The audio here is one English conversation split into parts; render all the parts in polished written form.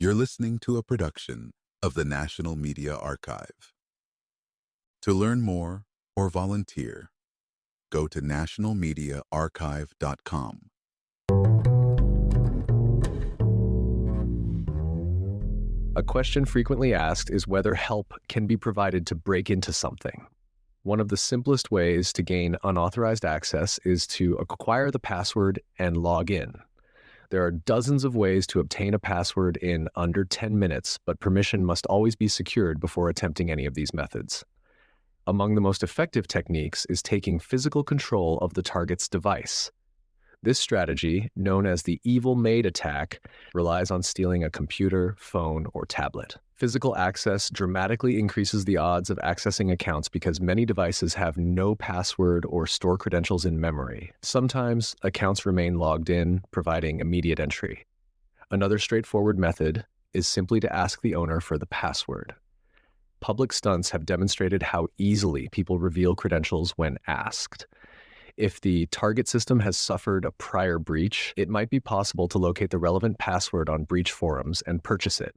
You're listening to a production of the National Media Archive. To learn more or volunteer, go to nationalmediaarchive.com. A question frequently asked is whether help can be provided to break into something. One of the simplest ways to gain unauthorized access is to acquire the password and log in. There are dozens of ways to obtain a password in under 10 minutes, but permission must always be secured before attempting any of these methods. Among the most effective techniques is taking physical control of the target's device. This strategy, known as the evil maid attack, relies on stealing a computer, phone, or tablet. Physical access dramatically increases the odds of accessing accounts because many devices have no password or store credentials in memory. Sometimes, accounts remain logged in, providing immediate entry. Another straightforward method is simply to ask the owner for the password. Public stunts have demonstrated how easily people reveal credentials when asked. If the target system has suffered a prior breach, it might be possible to locate the relevant password on breach forums and purchase it.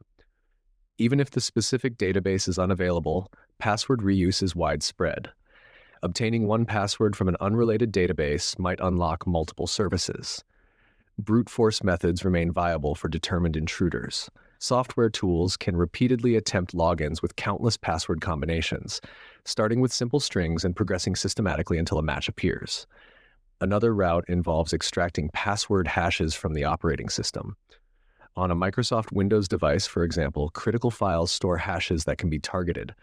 Even if the specific database is unavailable, password reuse is widespread. Obtaining one password from an unrelated database might unlock multiple services. Brute force methods remain viable for determined intruders. Software tools can repeatedly attempt logins with countless password combinations, starting with simple strings and progressing systematically until a match appears. Another route involves extracting password hashes from the operating system. On a Microsoft Windows device, for example, critical files store hashes that can be targeted.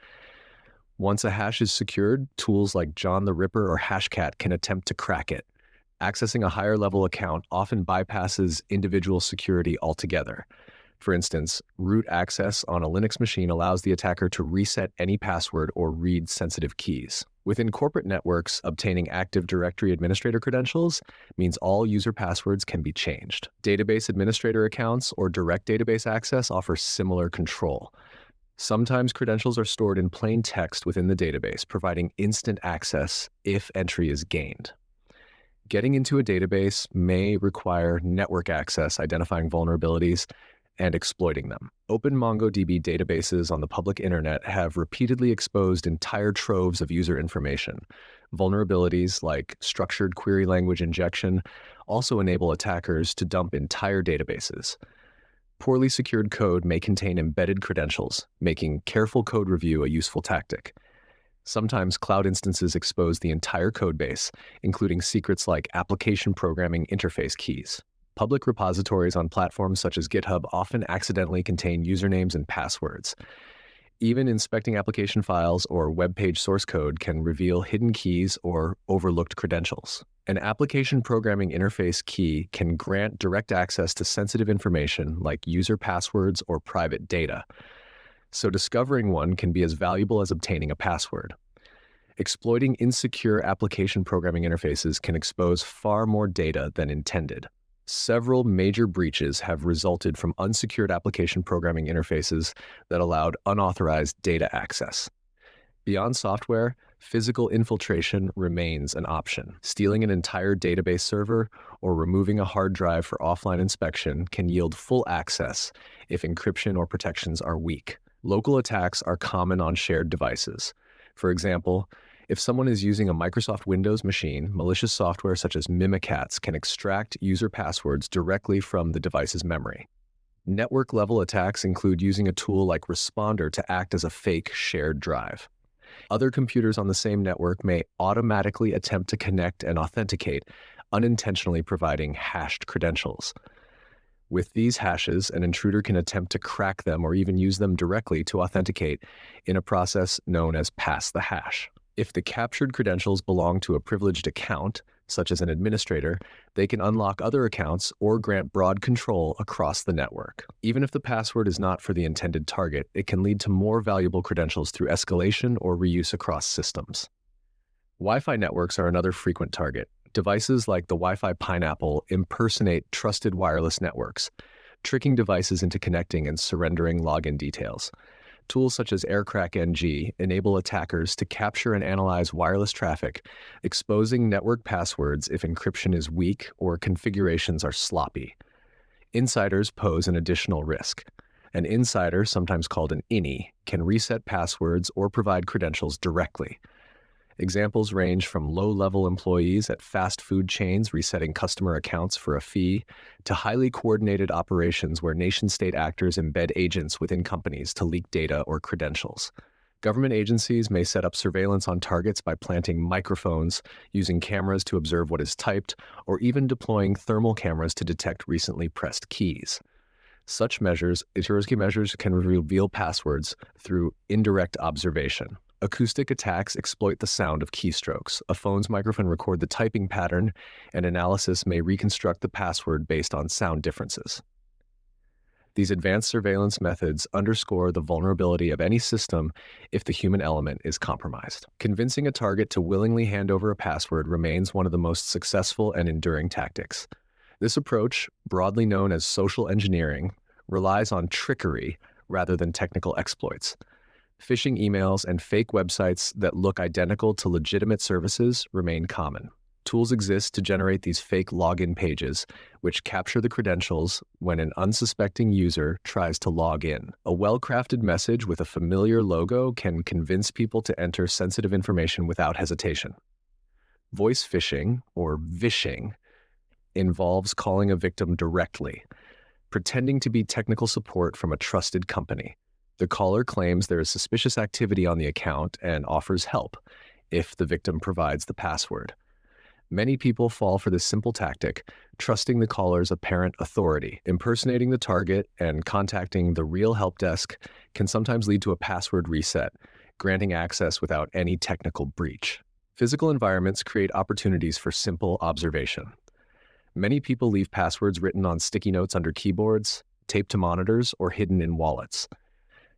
Once a hash is secured, tools like John the Ripper or Hashcat can attempt to crack it. Accessing a higher-level account often bypasses individual security altogether. For instance, root access on a Linux machine allows the attacker to reset any password or read sensitive keys. Within corporate networks, obtaining Active Directory administrator credentials means all user passwords can be changed. Database administrator accounts or direct database access offer similar control. Sometimes credentials are stored in plain text within the database, providing instant access if entry is gained. Getting into a database may require network access, identifying vulnerabilities, and exploiting them. Open MongoDB databases on the public internet have repeatedly exposed entire troves of user information. Vulnerabilities like structured query language injection also enable attackers to dump entire databases. Poorly secured code may contain embedded credentials, making careful code review a useful tactic. Sometimes cloud instances expose the entire codebase, including secrets like application programming interface keys. Public repositories on platforms such as GitHub often accidentally contain usernames and passwords. Even inspecting application files or web page source code can reveal hidden keys or overlooked credentials. An application programming interface key can grant direct access to sensitive information like user passwords or private data. So discovering one can be as valuable as obtaining a password. Exploiting insecure application programming interfaces can expose far more data than intended. Several major breaches have resulted from unsecured application programming interfaces that allowed unauthorized data access. Beyond software, physical infiltration remains an option. Stealing an entire database server or removing a hard drive for offline inspection can yield full access if encryption or protections are weak. Local attacks are common on shared devices. For example, if someone is using a Microsoft Windows machine, malicious software such as Mimikatz can extract user passwords directly from the device's memory. Network-level attacks include using a tool like Responder to act as a fake shared drive. Other computers on the same network may automatically attempt to connect and authenticate, unintentionally providing hashed credentials. With these hashes, an intruder can attempt to crack them or even use them directly to authenticate in a process known as pass the hash. If the captured credentials belong to a privileged account, such as an administrator, they can unlock other accounts or grant broad control across the network. Even if the password is not for the intended target, it can lead to more valuable credentials through escalation or reuse across systems. Wi-Fi networks are another frequent target. Devices like the Wi-Fi Pineapple impersonate trusted wireless networks, tricking devices into connecting and surrendering login details. Tools such as AirCrackNG enable attackers to capture and analyze wireless traffic, exposing network passwords if encryption is weak or configurations are sloppy. Insiders pose an additional risk. An insider, sometimes called an innie, can reset passwords or provide credentials directly. Examples range from low-level employees at fast food chains resetting customer accounts for a fee, to highly coordinated operations where nation-state actors embed agents within companies to leak data or credentials. Government agencies may set up surveillance on targets by planting microphones, using cameras to observe what is typed, or even deploying thermal cameras to detect recently pressed keys. Such measures, Tursky measures, can reveal passwords through indirect observation. Acoustic attacks exploit the sound of keystrokes. A phone's microphone records the typing pattern, and analysis may reconstruct the password based on sound differences. These advanced surveillance methods underscore the vulnerability of any system if the human element is compromised. Convincing a target to willingly hand over a password remains one of the most successful and enduring tactics. This approach, broadly known as social engineering, relies on trickery rather than technical exploits. Phishing emails and fake websites that look identical to legitimate services remain common. Tools exist to generate these fake login pages, which capture the credentials when an unsuspecting user tries to log in. A well-crafted message with a familiar logo can convince people to enter sensitive information without hesitation. Voice phishing, or vishing, involves calling a victim directly, pretending to be technical support from a trusted company. The caller claims there is suspicious activity on the account and offers help if the victim provides the password. Many people fall for this simple tactic, trusting the caller's apparent authority. Impersonating the target and contacting the real help desk can sometimes lead to a password reset, granting access without any technical breach. Physical environments create opportunities for simple observation. Many people leave passwords written on sticky notes under keyboards, taped to monitors, or hidden in wallets.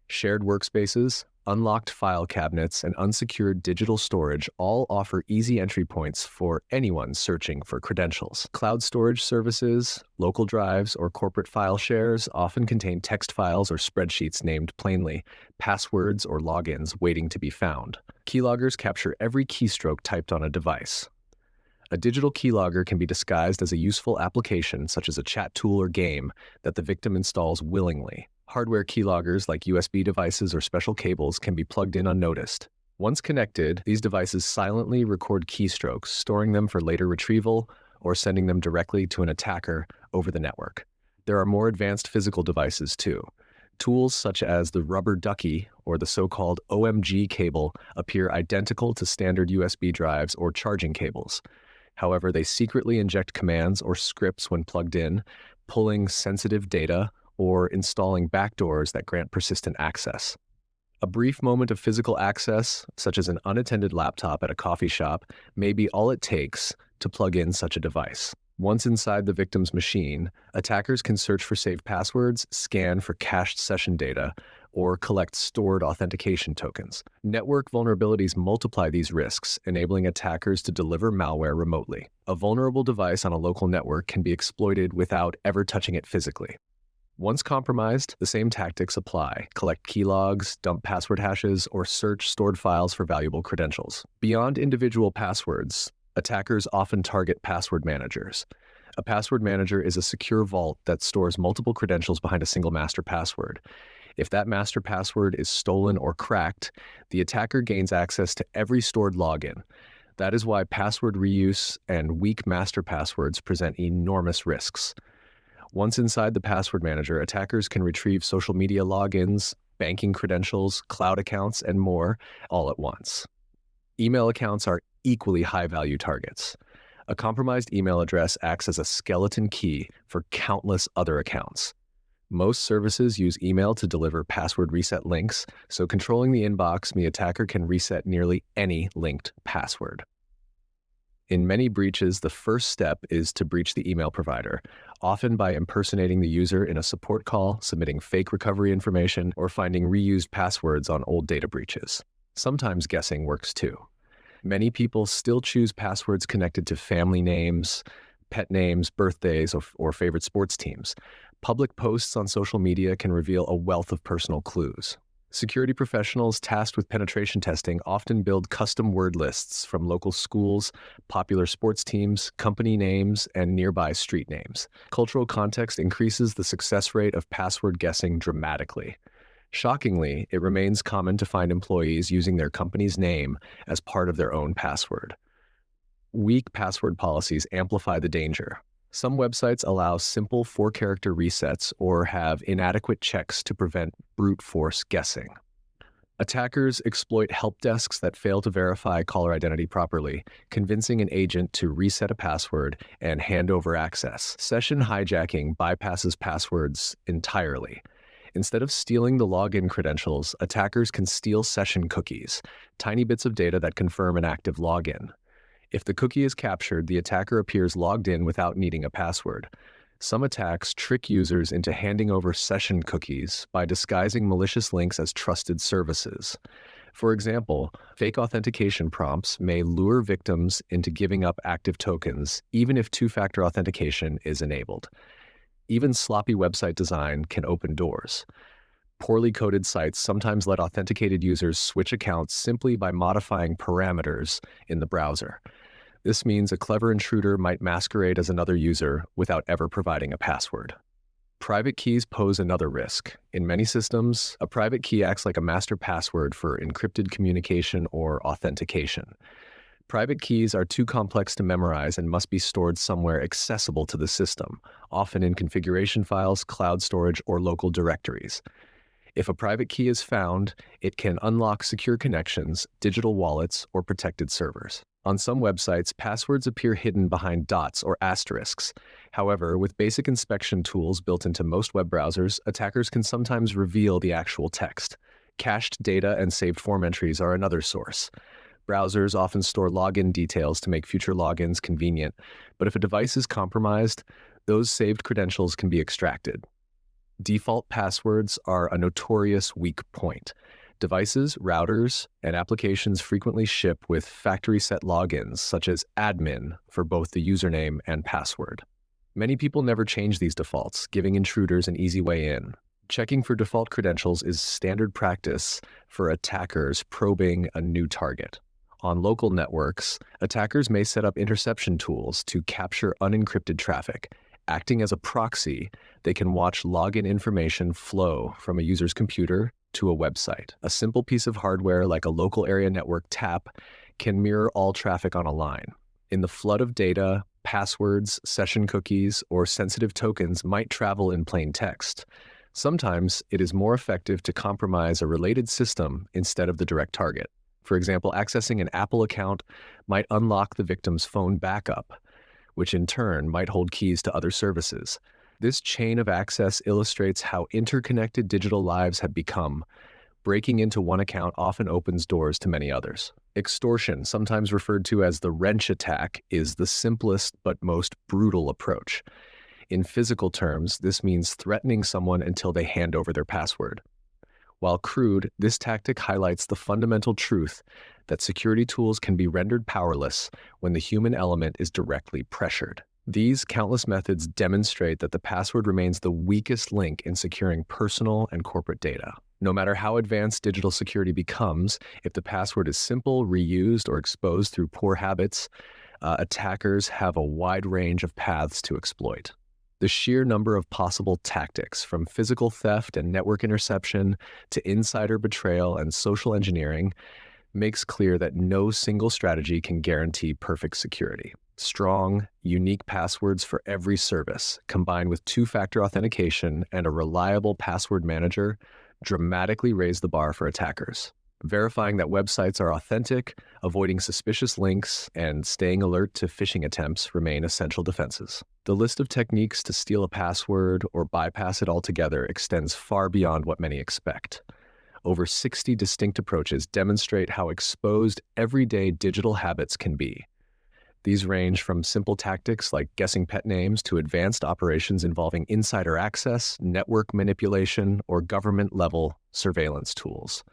Shared workspaces, unlocked file cabinets, and unsecured digital storage all offer easy entry points for anyone searching for credentials. Cloud storage services, local drives, or corporate file shares often contain text files or spreadsheets named plainly passwords or logins waiting to be found. Keyloggers capture every keystroke typed on a device. A digital keylogger can be disguised as a useful application, such as a chat tool or game, that the victim installs willingly. Hardware keyloggers like USB devices or special cables can be plugged in unnoticed. Once connected, these devices silently record keystrokes, storing them for later retrieval or sending them directly to an attacker over the network. There are more advanced physical devices too. Tools such as the rubber ducky or the so-called OMG cable appear identical to standard USB drives or charging cables. However, they secretly inject commands or scripts when plugged in, pulling sensitive data or installing backdoors that grant persistent access. A brief moment of physical access, such as an unattended laptop at a coffee shop, may be all it takes to plug in such a device. Once inside the victim's machine, attackers can search for saved passwords, scan for cached session data, or collect stored authentication tokens. Network vulnerabilities multiply these risks, enabling attackers to deliver malware remotely. A vulnerable device on a local network can be exploited without ever touching it physically. Once compromised, the same tactics apply. Collect keylogs, dump password hashes, or search stored files for valuable credentials. Beyond individual passwords, attackers often target password managers. A password manager is a secure vault that stores multiple credentials behind a single master password. If that master password is stolen or cracked, the attacker gains access to every stored login. That is why password reuse and weak master passwords present enormous risks. Once inside the password manager, attackers can retrieve social media logins, banking credentials, cloud accounts, and more all at once. Email accounts are equally high-value targets. A compromised email address acts as a skeleton key for countless other accounts. Most services use email to deliver password reset links, so controlling the inbox, the attacker can reset nearly any linked password. In many breaches, the first step is to breach the email provider, often by impersonating the user in a support call, submitting fake recovery information, or finding reused passwords on old data breaches. Sometimes guessing works too. Many people still choose passwords connected to family names, pet names, birthdays, or favorite sports teams. Public posts on social media can reveal a wealth of personal clues. Security professionals tasked with penetration testing often build custom word lists from local schools, popular sports teams, company names, and nearby street names. Cultural context increases the success rate of password guessing dramatically. Shockingly, it remains common to find employees using their company's name as part of their own password. Weak password policies amplify the danger. Some websites allow simple 4-character resets or have inadequate checks to prevent brute force guessing. Attackers exploit help desks that fail to verify caller identity properly, convincing an agent to reset a password and hand over access. Session hijacking bypasses passwords entirely. Instead of stealing the login credentials, attackers can steal session cookies, tiny bits of data that confirm an active login. If the cookie is captured, the attacker appears logged in without needing a password. Some attacks trick users into handing over session cookies by disguising malicious links as trusted services. For example, fake authentication prompts may lure victims into giving up active tokens, even if two-factor authentication is enabled. Even sloppy website design can open doors. Poorly coded sites sometimes let authenticated users switch accounts simply by modifying parameters in the browser. This means a clever intruder might masquerade as another user without ever providing a password. Private keys pose another risk. In many systems, a private key acts like a master password for encrypted communication or authentication. Private keys are too complex to memorize and must be stored somewhere accessible to the system, often in configuration files, cloud storage, or local directories. If a private key is found, it can unlock secure connections, digital wallets, or protected servers. On some websites, passwords appear hidden behind dots or asterisks. However, with basic inspection tools built into most web browsers, attackers can sometimes reveal the actual text. Cached data and saved form entries are another source. Browsers often store login details to make future logins convenient, but if a device is compromised, those saved credentials can be extracted. Default passwords are a notorious weak point. Devices, routers, and applications frequently ship with factory-set logins, such as admin, for both the username and password. Many people never change these defaults, giving intruders an easy way in. Checking for default credentials is standard practice for attackers probing a new target. On local networks, attackers may set up interception tools to capture unencrypted traffic. Acting as a proxy, they can watch login information flow from a user's computer to a website. A simple piece of hardware like a local area network tap can mirror all traffic on a line. In the flood of data, passwords, session cookies, or sensitive tokens might travel in plain text. Sometimes it is more effective to compromise a related system instead of the direct target. For example, accessing an Apple account might unlock the victim's phone backup, which in turn might hold keys to other services. This chain of access illustrates how interconnected digital lives have become. Breaking into one account often opens doors to many others. Extortion, sometimes referred to as the wrench attack, is the simplest but most brutal approach. In physical terms, this means threatening someone until they hand over their password. While crude, this tactic highlights the fundamental truth that security tools can be rendered powerless when the human element is directly pressured. These countless methods demonstrate that the password remains the weakest link in securing personal and corporate data. No matter how advanced digital security becomes, if the password is simple, reused, or exposed through poor habits, attackers have a wide range of paths to exploit. The sheer number of possible tactics, from physical theft and network interception to insider betrayal and social engineering, makes clear that no single strategy can guarantee perfect security. Strong, unique passwords for every service, combined with two-factor authentication and a reliable password manager, dramatically raise the bar for attackers. Verifying that websites are authentic, avoiding suspicious links, and staying alert to phishing attempts remain essential defenses. The list of techniques to steal a password or bypass it altogether extends far beyond what many expect. Over 60 distinct approaches demonstrate how exposed everyday digital habits can be. These range from simple tactics like guessing pet names to advanced operations involving insider access, network manipulation, or government-level surveillance tools.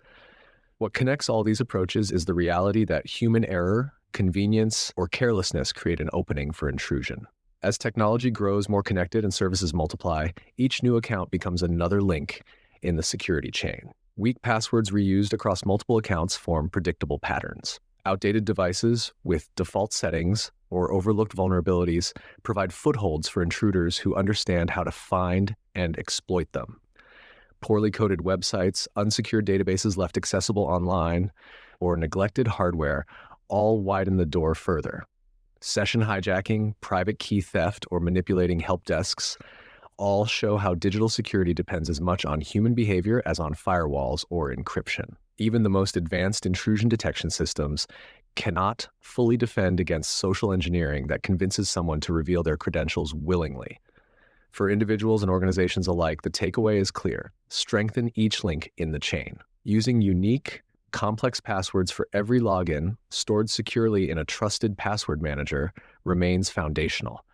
What connects all these approaches is the reality that human error, convenience, or carelessness create an opening for intrusion. As technology grows more connected and services multiply, each new account becomes another link in the security chain. Weak passwords reused across multiple accounts form predictable patterns. Outdated devices with default settings or overlooked vulnerabilities provide footholds for intruders who understand how to find and exploit them. Poorly coded websites, unsecured databases left accessible online, or neglected hardware all widen the door further. Session hijacking, private key theft, or manipulating help desks all show how digital security depends as much on human behavior as on firewalls or encryption. Even the most advanced intrusion detection systems cannot fully defend against social engineering that convinces someone to reveal their credentials willingly. For individuals and organizations alike, the takeaway is clear. Strengthen each link in the chain. Using unique, complex passwords for every login, stored securely in a trusted password manager, remains foundational.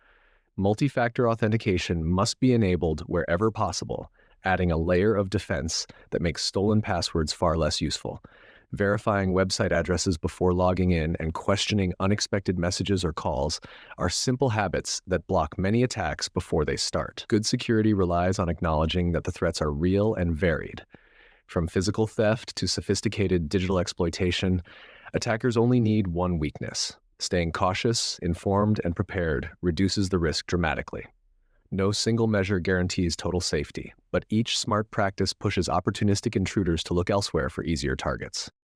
Multi-factor authentication must be enabled wherever possible, adding a layer of defense that makes stolen passwords far less useful. Verifying website addresses before logging in and questioning unexpected messages or calls are simple habits that block many attacks before they start. Good security relies on acknowledging that the threats are real and varied. From physical theft to sophisticated digital exploitation, attackers only need one weakness. Staying cautious, informed, and prepared reduces the risk dramatically. No single measure guarantees total safety, but each smart practice pushes opportunistic intruders to look elsewhere for easier targets.